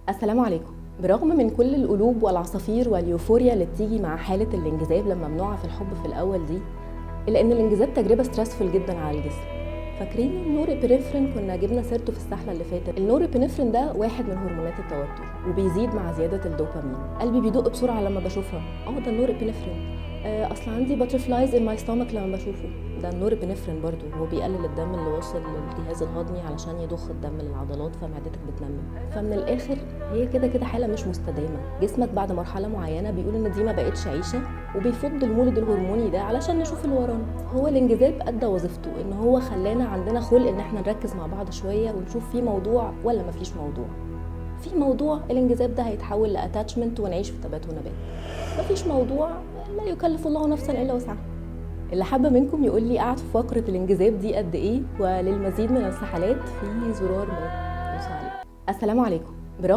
السلام عليكم. برغم من كل القلوب والعصافير واليوفوريا اللي بتيجي مع حالة الانجذاب لما بنقع في الحب في الأول دي، إلا إن الانجذاب تجربة ستريسفul جدا على الجسم. فاكرين النورابينفرين كنا جبنا سيرته في السحلة اللي فاتت؟ النورابينفرين ده واحد من هرمونات التوتر وبيزيد مع زيادة الدوبامين. قلبي بيدق بسرعة لما بشوفها، ده النورابينفرين. اصل عندي باترفلايز ان ماي ستومك لما بشوفه، ده النورابينفرين برضو. هو بيقلل الدم اللي واصل للجهاز الهضمي علشان يضخ الدم للعضلات فمعدتك بتنمل. فمن الاخر هي كده كده حاله مش مستدامه. جسمك بعد مرحله معينه بيقول ان دي ما بقتش عيشه وبيفض المولد الهرموني ده علشان نشوف اللي ورانا. هو الانجذاب ادى وظيفته ان هو خلانا عندنا خلق ان احنا نركز مع بعض شويه ونشوف في موضوع ولا ما فيش موضوع. في موضوع الانجذاب ده هيتحول لاتاتشمنت ونعيش في تبات ونبات. مفيش موضوع لا يكلف الله نفسا الا وسعها. اللي حابه منكم يقول لي قعد في فقره الانجذاب دي قد ايه، وللمزيد من السحلات في زرار موت. السلام عليكم. برغم